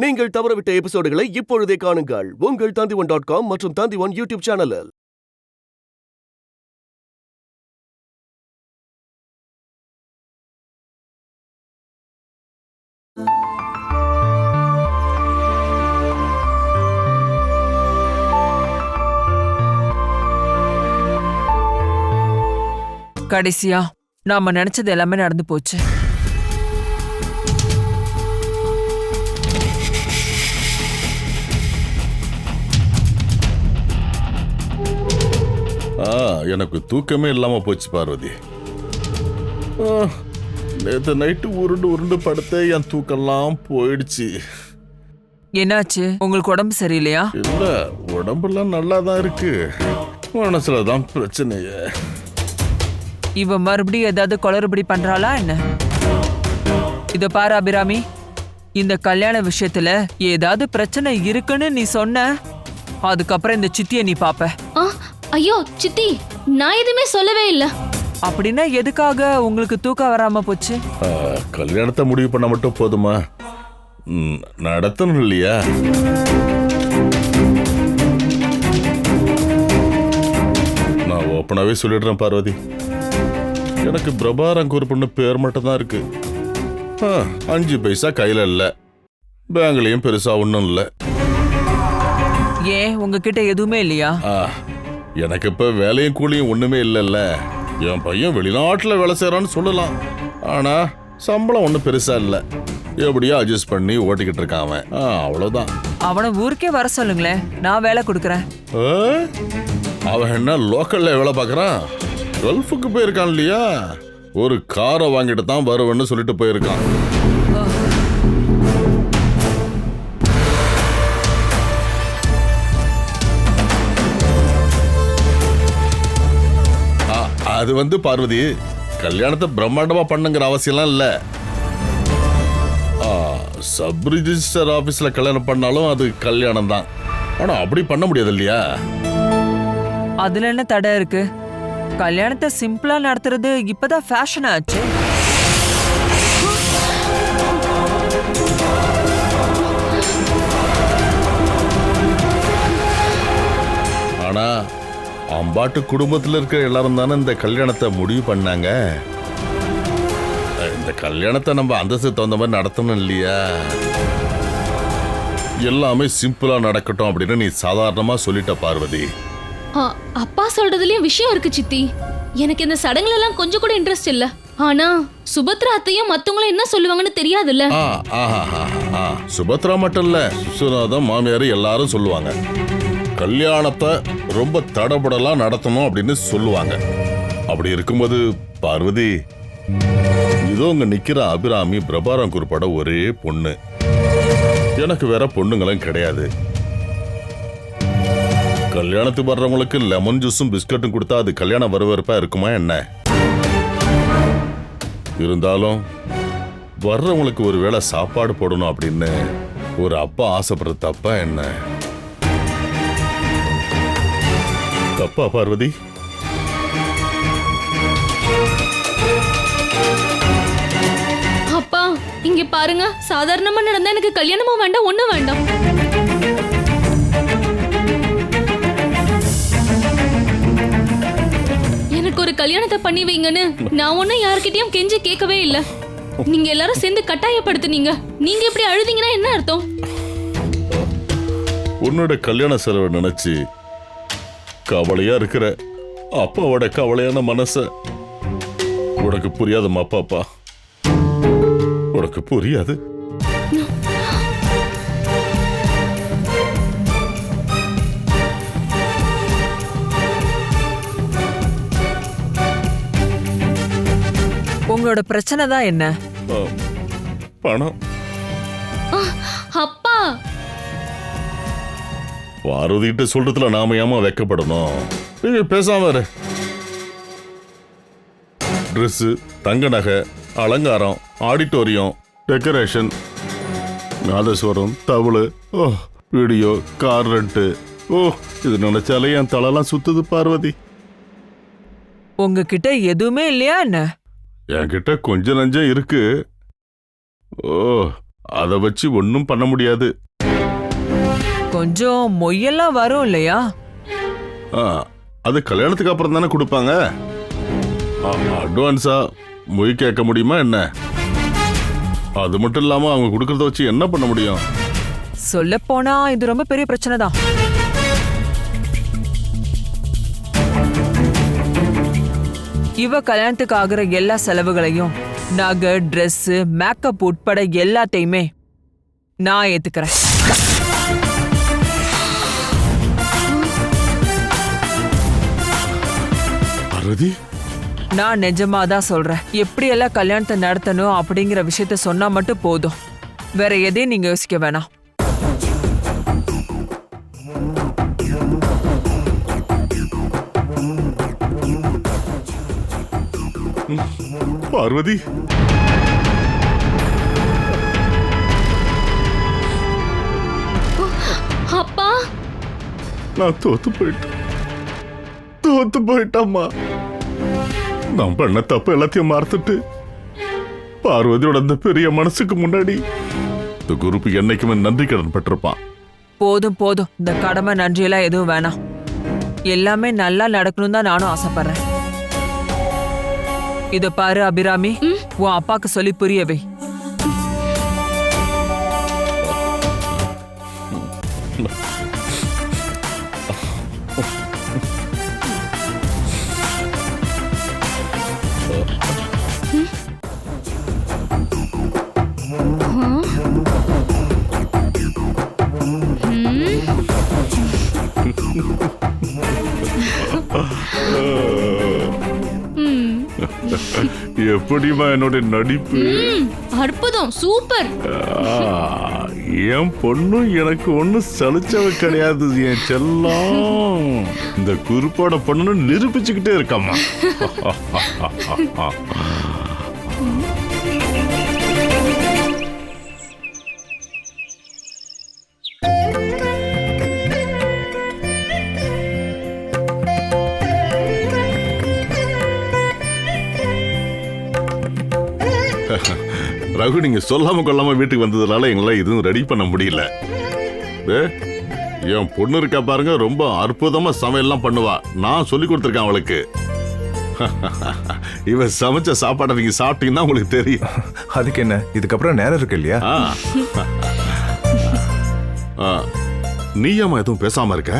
நீங்கள் தவறவிட்ட எபிசோடுகளை இப்பொழுதே காணுங்கள் உங்கள் Tandivan.com மற்றும் Tandivan யூடியூப் சேனலில். கடைசியா நாம நினைச்சது எல்லாமே நடந்து போச்சு. எனக்கு தூக்கமே இல்லாம போச்சு பார்வதி. நேற்று நைட்டு உருண்டு உருண்டு படுத்த என் தூக்கம்லாம் போயிடுச்சு. என்னாச்சு? உங்களுக்கு உடம்பு சரியில்லையா? இல்ல, உடம்பெல்லாம் நல்லா தான் இருக்கு, மனசுலதான் பிரச்சனையே. இவ மறுபடியும் ஏதாவது குளறுபடி பண்றாளா என்ன? இத பாரு அபிராமி, இந்த கல்யாண விஷயத்துல ஏதாவது பிரச்சனை இருக்குன்னு நீ சொன்ன, அதுக்கப்புறம் இந்த சித்திய நீ பாப்ப. ஐயோ சித்தி, நான் எதுவுமே சொல்லவே இல்ல. அப்படின்னா எதுக்காக உங்களுக்கு தூக்கம் வராம போச்சு? கல்யாணத்தை முடிவு பண்ண மட்டும் போதுமா? நடத்தணும் இல்லையா? நான் ஓப்பனாவே சொல்லிடுறேன் பார்வதி, எனக்கு பிரபாரங்க ஒரு பொண்ணு பேர் மட்டும் தான் இருக்கு. 5 பைசா கையில இல்ல, பேங்க்லயும் பெருசா ஒண்ணும் இல்ல. ஏன் உங்ககிட்ட எதுவுமே இல்லையா? எனக்கு இப்ப வேலையும் கூலியும் ஒண்ணுமே இல்லைல்ல. என் பையன் வெளிநாட்டுல வேலை செய்யறான்னு சொல்லலாம், ஆனா சம்பளம் ஒண்ணும் பெருசா இல்ல. எப்படியோ அட்ஜஸ்ட் பண்ணி ஓட்டிக்கிட்டு இருக்கான் அவன். அவ்வளவுதான். அவனை ஊருக்கே வர சொல்லுங்களேன், நான் வேலை கொடுக்கறேன். அவன் என்ன லோக்கல்ல வேலை பார்க்கறான்? கல்ஃபுக்கு போயிருக்கான் இல்லையா? ஒரு காரை வாங்கிட்டு தான் வருவேன்னு சொல்லிட்டு போயிருக்கான். அது பார்வதி, கல்யாணத்தை பிரம்மாண்டமா பண்ணுங்கிற அவசியம்லாம் இல்ல. சப் ரிஜிஸ்டர் ஆபீஸ்ல கல்யாணம் பண்ணாலும் அது கல்யாணம் தான். ஆனா அப்படி பண்ண முடியாது இல்லையா? அதுல என்ன தடை இருக்கு? கல்யாணத்தை சிம்பிளா நடத்துறது இப்பதான் ஃபேஷன் ஆச்சு. ஆனா அம்பாட்டு குடும்பத்தில் இருக்கிற எல்லாரும் தானே இந்த கல்யாணத்தை முடிவு பண்ணாங்க. இந்த கல்யாணத்தை நம்ம அந்தஸ்து தகுந்த மாதிரி நடத்தணும் இல்லையா? எல்லாமே சிம்பிளா நடக்கட்டும் அப்படின்னு நீ சாதாரணமா சொல்லிட்ட பார்வதி. அப்பா சொல்றதுலயும் விஷயம் இருக்கு சித்தி. எனக்கு இந்த சடங்குல எல்லாம் கொஞ்சம் கூட இன்ட்ரெஸ்ட் இல்ல. ஆனா சுபத்ரா அத்தையும் மத்தவங்களும் என்ன சொல்லுவாங்கன்னு தெரியாதுல்ல. சுபத்ரா மட்டும் இல்ல, சுநாதம் மாமியார் எல்லாரும் சொல்லுவாங்க கல்யாணத்தை ரொம்ப தடபடலாம் நடத்தணும் அப்படின்னு சொல்லுவாங்க. அப்படி இருக்கும்போது பார்வதி, இதோ இங்க நிக்கிற அபிராமி பிரபாரம் குறிப்பட ஒரே பொண்ணு. எனக்கு வேற பொண்ணுங்களும் கிடையாது. கல்யாணத்துக்கு வர்றவங்களுக்கு லெமன் ஜூஸும் பிஸ்கட்டும் கொடுத்தா அது கல்யாண வரவேற்பா இருக்குமா என்ன? இருந்தாலும் வர்றவங்களுக்கு ஒரு வேளை சாப்பாடு போடணும் அப்படின்னு ஒரு அப்பா ஆசைப்படுற தப்பா என்ன? தப்பா பார்வதி? அப்பா இங்க பாருங்க, சாதாரணமா நடந்தா எனக்கு கல்யாணமும் வேண்டாம், ஒண்ணும் வேண்டாம். எனக்கு ஒரு கல்யாணத்தை பண்ணி வைங்கன்னு நான் ஒன்னும் யாருக்கிட்டையும் கெஞ்சி கேட்கவே இல்ல. நீங்க எல்லாரும் சேர்ந்து கட்டாயப்படுத்துனீங்க. நீங்க இப்படி அழுதீங்கன்னா என்ன அர்த்தம்? உன்னோட கல்யாண செலவை நினைச்சு கவலையா இருக்கிற அப்பாவோட கவலையான மனச உனக்கு புரியாதுமா பாப்பா, உனக்கு புரியாது. உங்களோட பிரச்சனை தான் என்ன? பணம். அப்பா, பார்வதி கிட்ட சொல்றதுல நாம ஏமா வெக்கப்படணும்? நீங்க பேசாம இரு. ட்ரெஸ், தங்க நகை, அலங்காரம், ஆடிட்டோரியம், டெக்கரேஷன், நாதஸ்வரம், தவுளு, வீடியோ, கார் ரெண்ட், இது நினைச்சாலே என் தலைலாம் சுத்துது பார்வதி. உங்ககிட்ட எதுவுமே இல்லையா என்ன? என்கிட்ட கொஞ்சம் நஞ்சம் இருக்கு. அதை வச்சு ஒன்றும் பண்ண முடியாது. கொஞ்சம் மொய்யெல்லாம் வரும் இல்லையா? அது கல்யாணத்துக்கு அப்புறம் தானே கொடுப்பாங்க. அட்வான்ஸா மொய் கேட்க முடியுமா என்ன? அது மட்டும் இல்லாம அவங்க கொடுக்கறத வச்சு என்ன பண்ண முடியும்? சொல்ல போனா இது ரொம்ப பெரிய பிரச்சனை தான். இவ கல்யாணத்துக்கு ஆகுற எல்லா செலவுகளையும், நகை, ட்ரெஸ், மேக்கப் உட்பட எல்லாத்தையுமே நான் ஏத்துக்கிறேன். பார்வதி, நான் நிஜமாதான் சொல்றேன். எப்படியெல்லாம் கல்யாணத்தை நடத்தணும் அப்படிங்கிற விஷயத்த சொன்னா மட்டும் போதும். வேற எதையும் நீங்க யோசிக்க வேணாம். பார்வதி, அப்பா, நான் தோத்து போயிட்டேம்மா. நான் பண்ண தப்பு எல்லாத்தையும் மறந்துட்டு பார்வதியோட அந்த பெரிய மனசுக்கு முன்னாடி இந்த குரூப் என்னைக்குமே நன்றி கடன் பட்டிருப்பான். போதும் போதும், இந்த கடமை நன்றியெல்லாம் எதுவும் வேணாம். எல்லாமே நல்லா நடக்கணும் தான் நானும் ஆசைப்படுறேன். இத பாரு அபிராமி, உன் அப்பாக்கு சொல்லி புரியவை. எப்படிமா என்னோட நடிப்பு? அற்புதம், சூப்பர். என் பொண்ணும் எனக்கு ஒன்னும் சலிச்சவ கிடையாது. என் செல்லம் இந்த குறுப்போட பொண்ணு நிரூபிச்சுக்கிட்டே இருக்காமா. ரகு, நீங்க சொல்லாம கொள்ளாம வீட்டுக்கு வந்ததுனால எங்களால எதுவும் ரெடி பண்ண முடியல. என் பொண்ணு இருக்கா பாருங்க, ரொம்ப அற்புதமா சமையல்லாம் பண்ணுவா. நான் சொல்லி கொடுத்துருக்கேன் அவளுக்கு. இவ சமைச்ச சாப்பாடை நீங்க சாப்பிட்டீங்கன்னா உங்களுக்கு தெரியும். அதுக்கு என்ன, இதுக்கப்புறம் நேரம் இருக்கு இல்லையா? நீயாமா எதுவும் பேசாம இருக்க?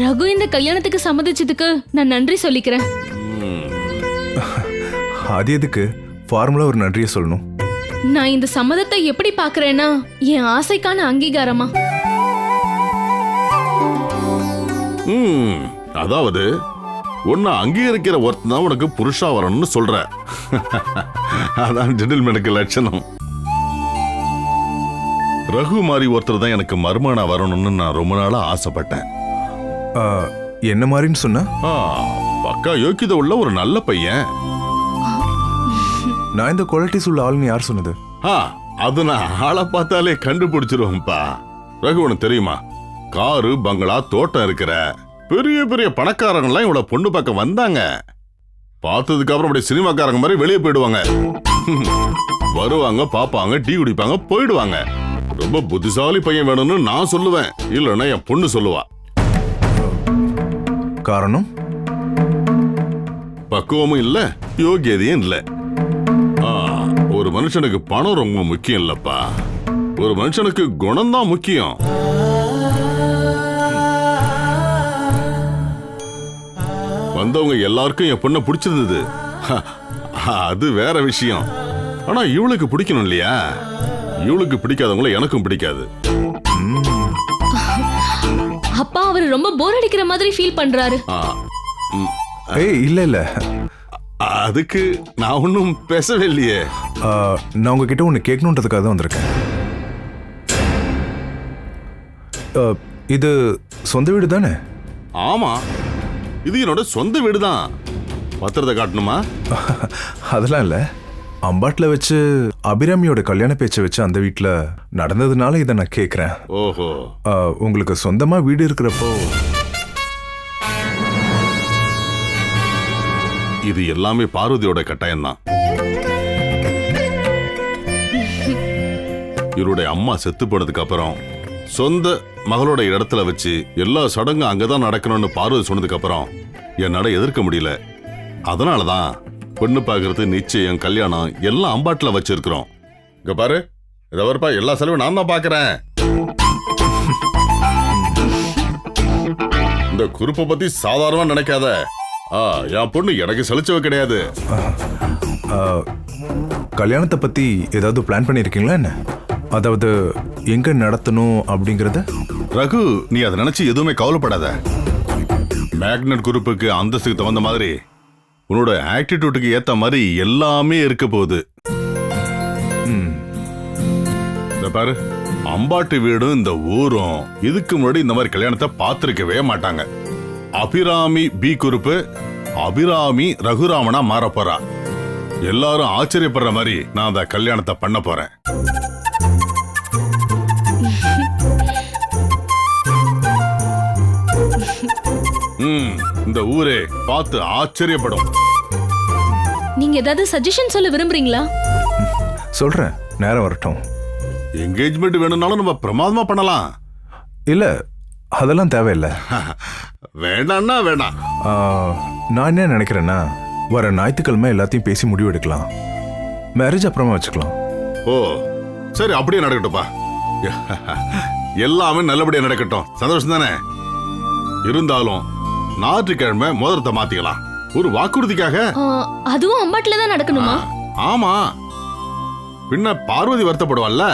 ரகு இந்த கல்யாணத்துக்கு சம்மதிச்சதுக்கு நான் நன்றி சொல்லிக்கிறேன். அது எதுக்கு ஃபார்முலா ஒரு நன்றியை சொல்லணும்? நான் இந்த சம்மதத்தை எப்படி பாக்குறேன்னா, என் ஆசைக்கான அங்கீகாரமா. அதாவது உன்னை அங்கீகரிக்கிற ஒருத்தன் தான் உனக்கு புருஷா வரணும்னு சொல்ற. அதான் ஜென்டில்மேனுக்கு லட்சணம். ரகு மாதிரி ஒருத்தர் தான் எனக்கு மருமகனா வரணும்னு நான் ரொம்ப நாளா ஆசைப்பட்டேன். என்ன மாதிரின்னு சொன்னா? பக்கா யோக்கியதை உள்ள ஒரு நல்ல பையன். நான் இந்த குவாலிட்டிஸ் உள்ள ஆளுன்னு யார் சொன்னது? அது நான் ஆளை பார்த்தாலே கண்டுபிடிச்சிருவேன்ப்பா. ரகு, உனக்கு தெரியுமா, காரு, பங்களா, தோட்டம் இருக்கிற பெரிய பெரிய பணக்காரங்களாம் இவள பொண்ணு பார்க்க வந்தாங்க. பார்த்ததுக்கு அப்புறம் அப்படியே சினிமாக்காரங்க மாதிரி வெளியே போயிடுவாங்க. வருவாங்க, பாப்பாங்க, டீ குடிப்பாங்க, போயிடுவாங்க. ரொம்ப புத்திசாலி பையன் வேணும்னு நான் சொல்லுவேன், இல்லைன்னா என் பொண்ணு சொல்லுவா. காரணம்? பக்குவமும் இல்ல, யோகியதையும் இல்ல. ஒரு மனுஷனுக்கு பணம் ரொம்ப முக்கியம் இல்லப்பா, ஒரு மனுஷனுக்கு குணம்தான் முக்கியம். வந்தவங்க எல்லாருக்கும் என் பொண்ணை பிடிச்சிருந்தது, அது வேற விஷயம். ஆனா இவளுக்கு பிடிக்கணும் இல்லையா? இவளுக்கு பிடிக்காதவங்கள எனக்கும் பிடிக்காது. அப்பா, அவர் ரொம்ப போர் அடிக்கிற மாதிரி ஃபீல் பண்றாரு. இல்ல இல்ல, அதுக்கு நான் ஒன்னும் பேசவே இல்லையே. நான் உங்ககிட்ட ஒன்று கேட்கணுன்றதுக்காக தான் வந்திருக்கேன். இது சொந்த வீடு தானே? ஆமா, இது என்னோட சொந்த வீடு தான். பத்திரத்தை காட்டணுமா? அதெல்லாம் இல்லை, அம்பாட்டில் வச்சு அபிராமியோட கல்யாண பேச்சை வச்சு அந்த வீட்டில் நடந்ததுனால இதை நான் கேட்குறேன். ஓஹோ, உங்களுக்கு சொந்தமாக வீடு இருக்கிறப்போ இது எல்லாமே பார்வதியோட கட்டாயம் தான். இவருடைய அம்மா செத்து போனதுக்கு அப்புறம் சொந்த மகளோட இடத்துல வச்சு எல்லா சடங்கும் அங்கதான் நடக்கணும்னு பார்வதி சொன்னதுக்கு அப்புறம் என்னால எதிர்க்க முடியல. அதனாலதான் பொண்ணு பாக்குறது, நிச்சயம், கல்யாணம் எல்லாம் அம்பாட்டுல வச்சிருக்கிறோம். இங்க பாரு, இத வரப்பா, எல்லா செலவும் நான் தான் பாக்குறேன். இந்த குறுப்பை பத்தி சாதாரணமா நினைக்காத. என் பொண்ணு எனக்கு செலுச்சவ கிடையாது. கல்யாணத்தை பத்தி ஏதாவது பிளான் பண்ணிருக்கீங்களா என்ன? அதாவது எங்க நடத்தணும் அப்படிங்கறத? ரகு, நீ அதை நினைச்சு எதுவுமே கவலைப்படாத. மேக்னட் குரூப்புக்கு அந்தஸ்துக்கு தகுந்த மாதிரி உன்னோட ஆட்டிடியூட்டுக்கு ஏத்த மாதிரி எல்லாமே இருக்க போகுது. இந்த பாரு, அம்பாட்டு வீடும் இந்த ஊரும் இதுக்கு முன்னாடி இந்த மாதிரி கல்யாணத்தை பார்த்திருக்கவே மாட்டாங்க. அபிராமி பி குரூப்பு அபிராமி ரகுராமனா மாற போறா. எல்லாரும் ஆச்சரியப்படுற மாதிரி நான் அந்த கல்யாணத்தை பண்ண போறேன். இந்த ஊரே பார்த்து ஆச்சரியப்படும். நீங்க ஏதாவது சஜஷன் சொல்ல விரும்புறீங்களா? சொல்றேன், நேரம் வரட்டும். என்கேஜ்மெண்ட் வேணும்னாலும் நம்ம பிரமாதமா பண்ணலாம். இல்ல, அதெல்லாம் தேவையில்லை. வேண்டாம்னா வேண்டாம். நான் என்ன நினைக்கிறேன்னா, வர ஞாயிற்றுக்கிழமை எல்லாத்தையும் பேசி முடிவு எடுக்கலாம். மேரேஜ் அப்புறமா வச்சுக்கலாம். ஓ சரி, அப்படியே நடக்கட்டும்பா. எல்லாமே நல்லபடியா நடக்கட்டும். சந்தோஷம் தானே? இருந்தாலும் ஞாயிற்றுக்கிழமை மோதிரத்தை மாத்திக்கலாம், ஒரு வாக்குறுதிக்காக. அதுவும் அம்பாட்டுல தான் நடக்கணுமா? ஆமா, பின்ன பார்வதி வருத்தப்படுவாள்ல.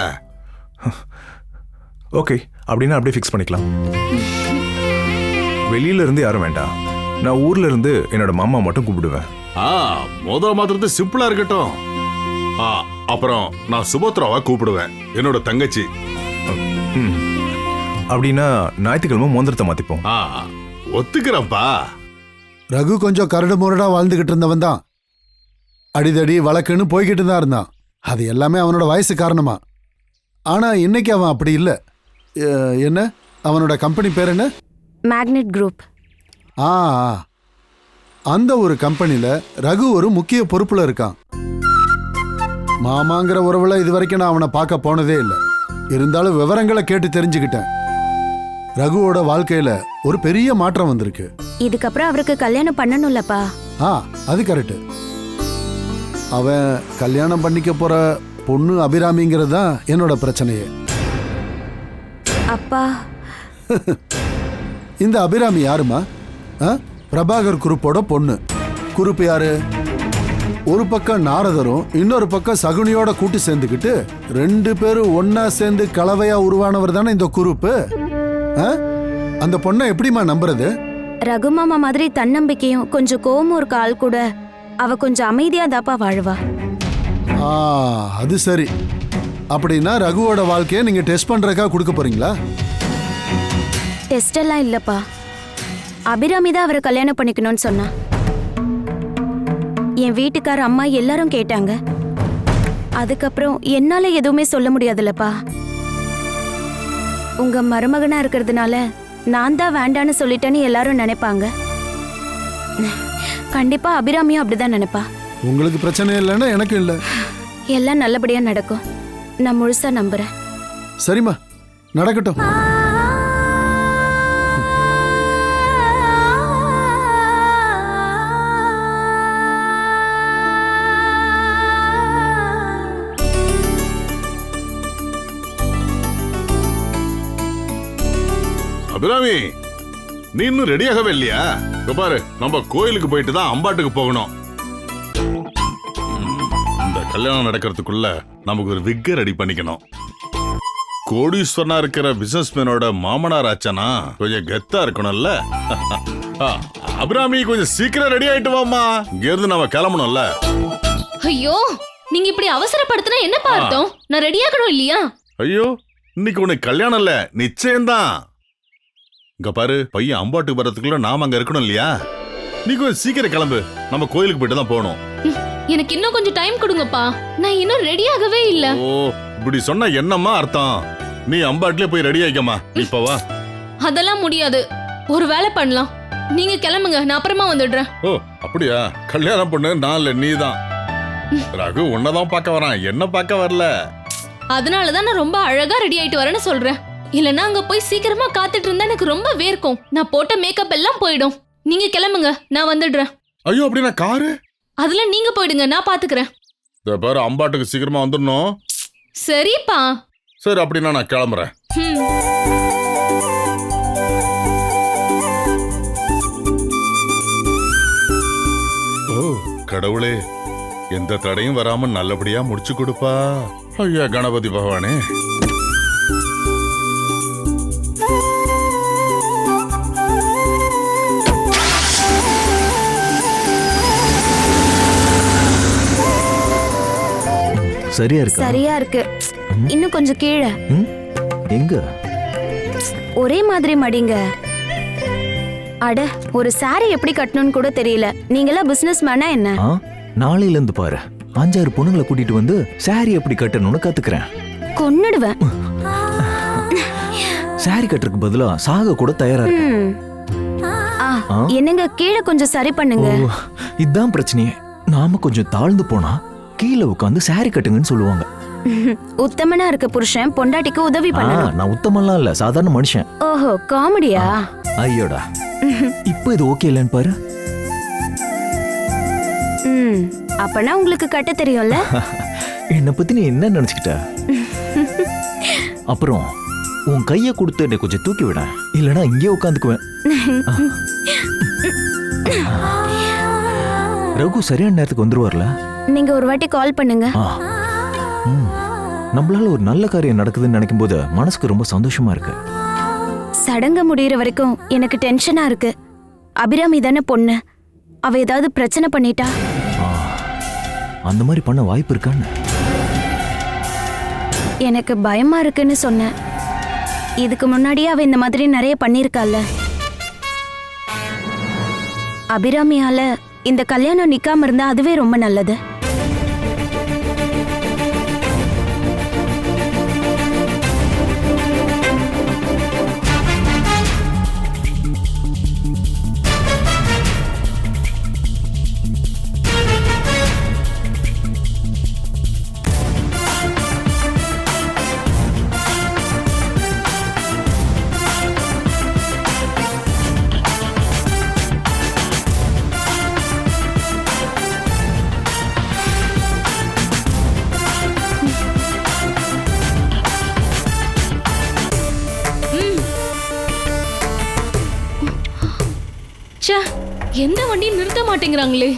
ஓகே, அப்படின்னா அப்படியே ஃபிக்ஸ் பண்ணிக்கலாம். வெளியில இருந்து யாரும் வேண்டாம். நான் ஊர்ல இருந்து என்னோட மாமா மட்டும் கூப்பிடுவேன். மோதிரம் மாத்திரத்தை சிம்பிளா இருக்கட்டும். அப்புறம் நான் சுபத்ராவை கூப்பிடுவேன், என்னோட தங்கச்சி. அப்படின்னா ஞாயிற்றுக்கிழமை மோதிரத்தை மாத்திப்போம். ஒத்துக்கிறப்பா. ரகு கொஞ்சம் கரடு முரடா வாழ்ந்துகிட்டு இருந்தவன் தான். அடிதடி வழக்குன்னு போய்கிட்டு தான் இருந்தான். அது எல்லாமே அவனோட வயசு காரணமா. ஆனா இன்னைக்கு அவன் அப்படி இல்லை. என்ன அவனோட கம்பெனி பேர் என்ன? Magnet group. அந்த ஒரு கம்பெனில ரகு ஒரு முக்கிய பொறுப்புல இருக்கான். மாமாங்கிற உறவுல இது வரைக்கும் நான் அவனை பார்க்க போனதே இல்லை. இருந்தாலும் விவரங்களை கேட்டு தெரிஞ்சுக்கிட்டேன். ரகுவோட வாழ்க்கையில ஒரு பெரிய மாற்றம் வந்திருக்கு. இதுக்கப்புறம் அவருக்கு கல்யாணம் பண்ணணும்லப்பா. அது கரெக்ட். அவன் கல்யாணம் பண்ணிக்க போற பொண்ணு அபிராமிங்கிறது தான் என்னோட பிரச்சனையே. அப்பா, இந்த அபிராமி யாருமா? பிரபாகர் குரூப்போட பொண்ணு. குரூப் யாரு? ஒரு பக்கம் நாரதரும் இன்னொரு பக்கம் சகுனியோட கூட்டு சேர்ந்துக்கிட்டு 2 பேரும் ஒன்னா சேர்ந்து கலவையா உருவானவர் தானே இந்த குரூப்பு. அந்த பொண்ணை எப்படிமா நம்புறது? ரகுமாமா மாதிரி தன்னம்பிக்கையும் கொஞ்சம் கோவமும் இருக்க ஆள் கூட அவ கொஞ்சம் அமைதியா தாப்பா வாழ்வா. அது சரி. அப்படின்னா ரகுவோட வாழ்க்கையை நீங்க டெஸ்ட் பண்றதுக்கா கொடுக்க போறீங்களா? டெஸ்ட் எல்லாம் இல்லப்பா. அபிராமி தான் அவரை கல்யாணம் பண்ணிக்கணும்னு சொன்னா. என் வீட்டுக்கார அம்மா எல்லாரும் கேட்டாங்க. அதுக்கப்புறம் என்னால எதுவுமே சொல்ல முடியாதுல்லப்பா. உங்க மருமகனா இருக்கிறதுனால நான் தான் வேண்டான்னு சொல்லிட்டேன்னு எல்லாரும் நினைப்பாங்க. கண்டிப்பா அபிராமியும் அப்படிதான் நினைப்பா. உங்களுக்கு பிரச்சனை இல்லைன்னா எனக்கு இல்லை. எல்லாம் நல்லபடியா நடக்கும், நான் முழுசா நம்புறேன். சரிம்மா, நடக்கட்டும். அபிராமி, நீ இன்னும் ரெடியாகவே இல்லையா? பாரு, நம்ம கோயிலுக்கு போயிட்டு தான் அம்பாட்டுக்கு போகணும். இந்த கல்யாணம் நடக்கிறதுக்குள்ள நமக்கு ஒரு விக்க ரெடி பண்ணிக்கணும். கோடீஸ்வரனா இருக்கிற பிசினஸ்மேனோட மாமனார் ஆச்சனா கொஞ்சம் கெத்தா இருக்கணும்ல. அபிராமி, கொஞ்சம் சீக்கிரம் ரெடி ஆயிட்டு வாமா, இங்க இருந்து நம்ம கிளம்பணும்ல. ஐயோ, நீங்க இப்படி அவசரப்படுத்தினா என்ன பார்த்தோம்? நான் ரெடியாகணும் இல்லையா? ஐயோ, இன்னைக்கு உனக்கு கல்யாணம் இல்ல, நிச்சயம்தான். இங்க பாரு, பையன் அம்பாட்டுக்கு வர்றதுக்குள்ள நாம அங்க இருக்கணும் இல்லையா? நீ கொஞ்சம் சீக்கிரம் கிளம்பு, நம்ம கோயிலுக்கு போயிட்டு தான் போகணும். எனக்கு இன்னும் கொஞ்சம் டைம் கொடுங்கப்பா, நான் இன்னும் ரெடியாகவே இல்ல. ஓ, இப்படி சொன்னா என்னம்மா அர்த்தம்? நீ அம்பாட்டிலே போய் ரெடி ஆயிக்கமா, இப்ப வா. அதெல்லாம் முடியாது. ஒரு வேலை பண்ணலாம், நீங்க கிளம்புங்க, நான் அப்புறமா வந்துடுறேன். ஓ அப்படியா? கல்யாணம் பொண்ணு நான் இல்ல, நீ தான். ரகு உன்னதான் பார்க்க வரான், என்ன பார்க்க வரல. அதனாலதான் நான் ரொம்ப அழகா ரெடி ஆயிட்டு வரேன்னு சொல்றேன். இல்லனா அங்க போய் சீக்கிரமா காத்துட்டு இருந்தா எனக்கு ரொம்ப வேர்க்கும். நான் போட்ட மேக்கப் எல்லாம் போயிடும். நீங்க கிளம்புங்க, நான் வந்துடுறேன். ஐயோ அப்படின்னா காரு? அதுல நீங்க போயிடுங்க, நான் பாத்துக்கிறேன். இந்த பேர் அம்பாட்டுக்கு சீக்கிரமா வந்துடணும். சரிப்பா. சரி அப்படின்னா நான் கிளம்புறேன். ஓ கடவுளே, எந்த தடையும் வராம நல்லபடியா முடிச்சு கொடுப்பா. ஐயா கணபதி பகவானே. சரியா இருக்கு. சரியா இருக்கு. இன்னும் கொஞ்சம் கீழே. எங்க? ஒரே மாதிரி மடிங்க. அட, ஒரு சாரி எப்படி கட்டணும்னு கூட தெரியல. நீங்களா பிசினஸ் மேனா என்ன? நாளையில இருந்து பாரு, 5-6 பொண்ணுங்களை கூட்டிட்டு வந்து சாரி எப்படி கட்டணும்னு கத்துக்கிறேன். கொன்னுடுவேன். சாரி கட்டுறதுக்கு பதிலா சாக கூட தயாரா இருக்கு. என்னங்க, கீழே கொஞ்சம் சரி பண்ணுங்க. இதுதான் பிரச்சனையே. நாம கொஞ்சம் தாழ்ந்து போனா கீழே உட்காந்து சாரி கட்டுங்கன்னு சொல்லுவாங்க. உத்தமனா இருக்க புருஷன் பொண்டாட்டிக்கு உதவி பண்ணணும். நான் உத்தமெல்லாம் இல்ல, சாதாரண மனுஷன். ஓஹோ, காமெடியா? ஐயோடா, இப்போ இது ஓகே இல்லன்னு பாரு. அப்பனா உங்களுக்கு கட்ட தெரியும்ல? என்னை பத்தி நீ என்ன நினைச்சுக்கிட்ட? அப்புறம் உன் கைய கொடுத்து என்னை கொஞ்சம் தூக்கி விட, இல்லனா இங்கே உட்காந்துக்குவேன். ரகு சரியான நேரத்துக்கு வந்துருவார்ல? நீங்க ஒரு வாட்டி கால் பண்ணுங்க. நம்மளால ஒரு நல்ல காரியம் நடக்குதுன்னு நினைக்கும் போது மனசுக்கு ரொம்ப சந்தோஷமா இருக்கு. சடங்கு முடியற வரைக்கும் எனக்கு டென்ஷனா இருக்கு. அபிராமி தானே பொண்ணு, அவ ஏதாவது பிரச்சனை பண்ணிட்டா? அந்த மாதிரி பண்ண வாய்ப்பு இருக்கான்னு எனக்கு பயமா இருக்குன்னு சொன்னேன். இதுக்கு முன்னாடியே அவ இந்த மாதிரி நிறைய பண்ணிருக்கால. அபிராமியால இந்த கல்யாணம் நிக்காம இருந்தா அதுவே ரொம்ப நல்லது. எந்த வண்டியும் நிறுத்த மாட்டேங்கிறாங்களே.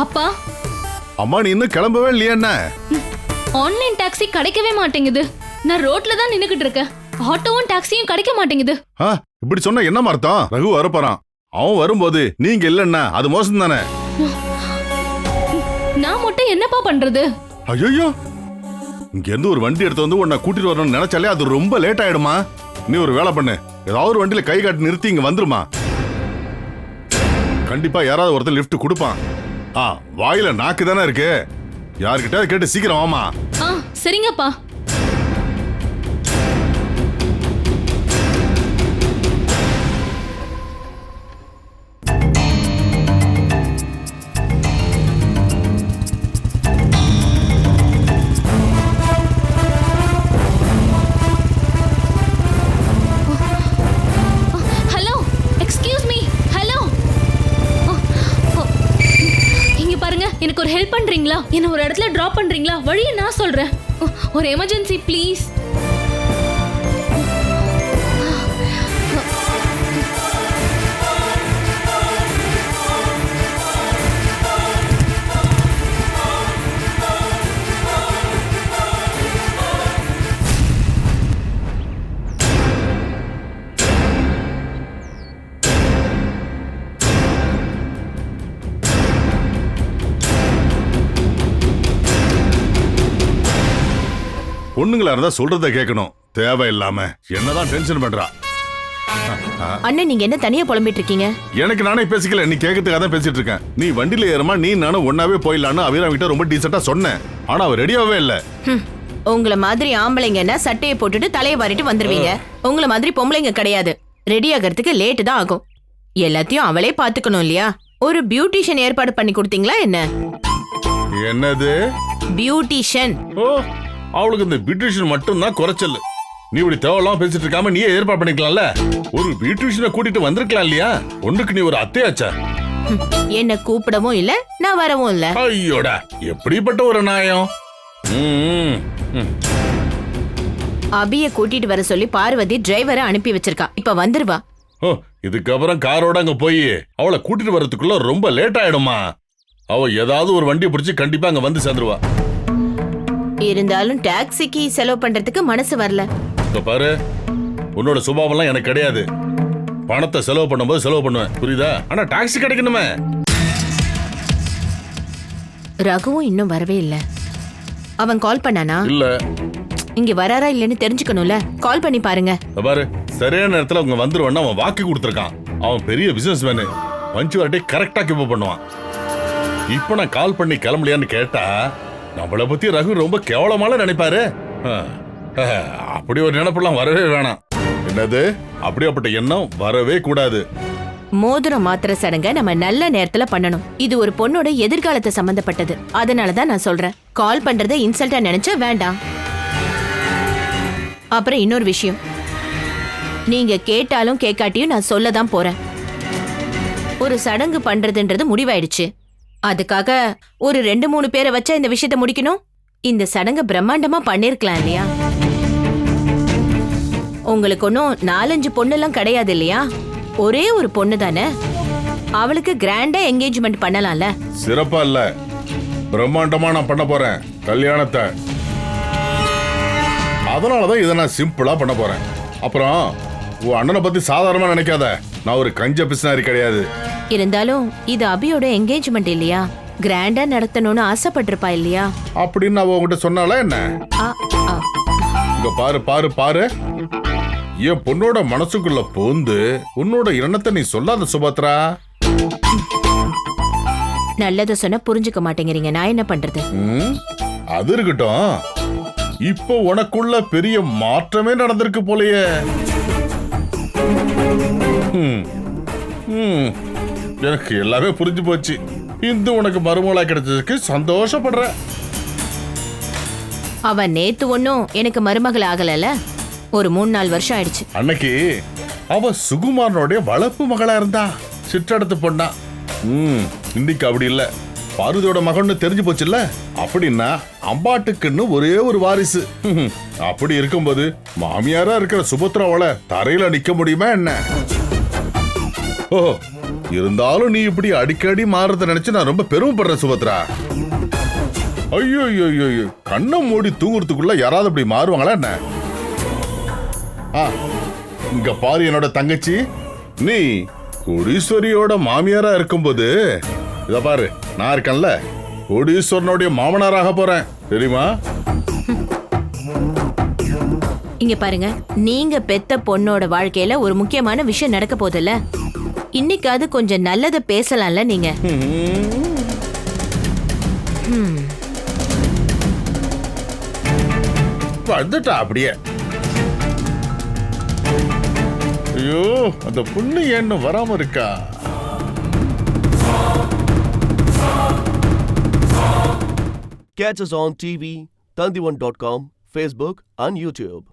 அப்பா. அம்மா நீ இன்னும் கிளம்பவே இல்லையா? என்ன ஆன்லைன் டாக்ஸி கிடைக்கவே மாட்டேங்குது. நான் ரோட்ல தான் நின்னுகிட்டு இருக்கேன். ஆட்டோவும் டாக்ஸியும் கிடைக்க மாட்டேங்குது. இப்படி சொன்னா என்ன அர்த்தம்? ரகு வரப்போறான். அவன் வரும்போது நீங்க இல்லன்னா அது மோசம் தானே. நான் மட்டும் என்னப்பா பண்றது? ஐயோ, இங்க இருந்து ஒரு வண்டி எடுத்து வந்து உன்னை கூட்டிட்டு வரணும்னு நினைச்சாலே அது ரொம்ப லேட் ஆயிடுமா. நீ ஒரு வேலை பண்ணு, ஏதாவது ஒரு வண்டியில கை காட்டி நிறுத்தி இங்க வந்துருமா. கண்டிப்பா யாராவது ஒருத்தர் லிஃப்ட் கொடுப்பான். வாயில நாக்கு தானே இருக்கு, யார்கிட்ட கேட்டு சீக்கிரம் வாமா. சரிங்கப்பா. எனக்கு ஒரு ஹெல்ப் பண்றீங்களா? என்ன ஒரு இடத்துல டிராப் பண்றீங்களா? வழியை நான் சொல்றேன். ஒரு எமர்ஜென்சி ப்ளீஸ். பொண்ணுங்களா இருந்தா சொல்றத கேட்கணும், தேவையில்லாம என்னதான் டென்ஷன் பண்றா. அண்ணன் நீங்க என்ன தனியா புலம்பிட்டு இருக்கீங்க? எனக்கு நானே பேசிக்கல, நீ கேட்கறதுக்காக தான் பேசிட்டு இருக்கேன். நீ வண்டியில ஏறமா, நீ நானும் ஒன்னாவே போயிடலான்னு அபிராமி கிட்ட ரொம்ப டீசெண்டா சொன்னேன். ஆனா அவ ரெடியாவே இல்ல. உங்களை மாதிரி ஆம்பளைங்கன்னா சட்டையை போட்டுட்டு தலையை வாரிட்டு வந்துருவீங்க. உங்களை மாதிரி பொம்பளைங்க கிடையாது. ரெடி ஆகிறதுக்கு லேட்டு தான் ஆகும். எல்லாத்தையும் அவளே பாத்துக்கணும் இல்லையா? ஒரு பியூட்டிஷியன் ஏற்பாடு பண்ணி கொடுத்தீங்களா என்ன? என்னது? பியூட்டிஷியன். ஓ, அவளுக்கு இந்த பியூட்டிஷியன் மட்டும் தான் குறைச்சல். நீ இப்படி தேவலாம் பேசிட்டு இருக்காம நீயே ஏற்பாடு பண்ணிக்கலாம்ல. ஒரு பியூட்டிஷியனை கூட்டிட்டு வந்திருக்கலாம் இல்லையா? ஒண்ணுக்கு நீ ஒரு அத்தையாச்சா? என்ன கூப்பிடவும் இல்ல, நான் வரவும் இல்ல. ஐயோடா, எப்படிப்பட்ட ஒரு நியாயம். அபிய கூட்டிட்டு வர சொல்லி பார்வதி டிரைவரை அனுப்பி வச்சிருக்கா. இப்ப வந்துருவா. ஓ, இதுக்கப்புறம் காரோட அங்க போய் அவளை கூட்டிட்டு வர்றதுக்குள்ள ரொம்ப லேட் ஆயிடுமா? அவ ஏதாவது ஒரு வண்டியை பிடிச்சி கண்டிப்பா அங்க வந்து சேர்ந்துருவா. இருந்தாலும் டாக்ஸிக்கு செலவு பண்றதுக்கு மனசு வரல. இப்ப பாரு, உன்னோட சுபாவம்லாம் எனக்கு கிடையாது. பணத்தை செலவு பண்ணும்போது செலவு பண்ணுவேன், புரியுதா? ஆனா டாக்ஸி கிடைக்கணுமே. ரகுவும் இன்னும் வரவே இல்ல. அவன் கால் பண்ணானா? இல்ல. இங்க வராரா இல்லன்னு தெரிஞ்சுக்கணும்ல. கால் பண்ணி பாருங்க. பாரு, சரியான நேரத்துல அவங்க வந்துருவான்னு அவன் வாக்கு கொடுத்துருக்கான். அவன் பெரிய பிசினஸ் மேனு, பஞ்சுவாலிட்டி கரெக்டா கீப் பண்ணுவான். இப்ப நான் கால் பண்ணி கிளம்பலையான்னு கேட்டா நம்மளை பத்தி ரகு ரொம்ப கேவலமால நினைப்பாரு. அப்படி ஒரு நினைப்பெல்லாம் வரவே வேணாம். என்னது? அப்படியாப்பட்ட எண்ணம் வரவே கூடாது. மோதிரம் மாத்திர சடங்க நம்ம நல்ல நேரத்துல பண்ணணும். இது ஒரு பொண்ணோட எதிர்காலத்தை சம்பந்தப்பட்டது. அதனாலதான் நான் சொல்றேன், கால் பண்றதை இன்சல்ட்டா நினைச்சா வேண்டாம். அப்புறம் இன்னொரு விஷயம், நீங்க கேட்டாலும் கேட்காட்டியும் நான் சொல்லதான் போறேன். ஒரு சடங்கு பண்றதுன்றது முடிவாயிடுச்சு. அதுக்காக ஒரு 2-3 பேரை வச்சா இந்த விஷயத்தை முடிக்கணும். இந்த சடங்கு பிரம்மாண்டமா பண்ணிருக்கலாம் இல்லையா? உங்களுக்கு ஒன்னும் 4-5 பொண்ணுலாம் கிடையாது இல்லையா? ஒரே ஒரு பொண்ணு தானே. அவளுக்கு கிராண்டா என்கேஜ்மெண்ட் பண்ணலாம்ல. சிறப்பா இல்ல, பிரம்மாண்டமா நான் பண்ண போறேன் கல்யாணத்தை. அதனாலதான் இதை நான் சிம்பிளா பண்ண போறேன். அப்புறம் உன் அண்ணனை பத்தி சாதாரணமா நினைக்காத. நான் ஒரு கஞ்ச பிசினாரி கிடையாது. இருந்தாலும் இது அபியோட என்கேஜ்மெண்ட் இல்லையா? கிராண்டா நடத்தணும்னு ஆசைப்பட்டிருப்பா இல்லையா? அப்படின்னு அவ உங்ககிட்ட சொன்னால என்ன? இங்க பாரு பாரு பாரு, என் பொண்ணோட மனசுக்குள்ள போந்து உன்னோட எண்ணத்தை நீ சொல்லாத சுபத்ரா. நல்லத சொன்னா புரிஞ்சுக்க மாட்டேங்கிறீங்க. நான் என்ன பண்றது? அது இருக்கட்டும், இப்போ உனக்குள்ள பெரிய மாற்றமே நடந்திருக்கு போலயே. எனக்கு எல்லாமே புரிஞ்சு போச்சு. இந்த உனக்கு மருமகளா கிடைச்சதுக்கு சந்தோஷப்படுற. அவன் நேத்து ஒன்னும் எனக்கு மருமகள் ஆகல. ஒரு 3-4 வருஷம் ஆயிடுச்சு. அன்னைக்கு அவ சுகுமாரனுடைய வளர்ப்பு மகளா இருந்தா, சிற்றடத்து பொண்ணா. இன்னைக்கு அப்படி இல்ல, பார்வதியோட மகன்னு தெரிஞ்சு போச்சுல்ல. அப்படின்னா அம்பாட்டுக்குன்னு ஒரே ஒரு வாரிசு. அப்படி இருக்கும்போது மாமியாரா இருக்கிற சுபத்ராவால தரையில நிக்க முடியுமா என்ன? ஓ, இருந்தாலும் நீ இப்படி அடிக்கடி மாறத நினைச்சு நான் ரொம்ப பெருமைப்படுறேன் சுபத்ரா. ஐயோ ஐயோ, கண்ணை மூடி தூங்குறதுக்குள்ள யாராவது அப்படி மாறுவாங்களா என்ன? இங்க பாரு என்னோட தங்கச்சி, நீ கோடீஸ்வரியோட மாமியாரா இருக்கும்போது இத பாரு, நான் இருக்கேன்ல, கோடீஸ்வரனுடைய மாமனாராக போறேன், தெரியுமா? இங்க பாருங்க, நீங்க பெத்த பொண்ணோட வாழ்க்கையில ஒரு முக்கியமான விஷயம் நடக்க போதில்ல. இன்னைக்காவது கொஞ்சம் நல்லத பேசலாம்ல நீங்க. வந்துட்டா அப்படியே. ஐயோ, அந்த பொண்ணு ஏன்னு வராம இருக்கா? Catch us on TV, Tandivan.com, Facebook and YouTube.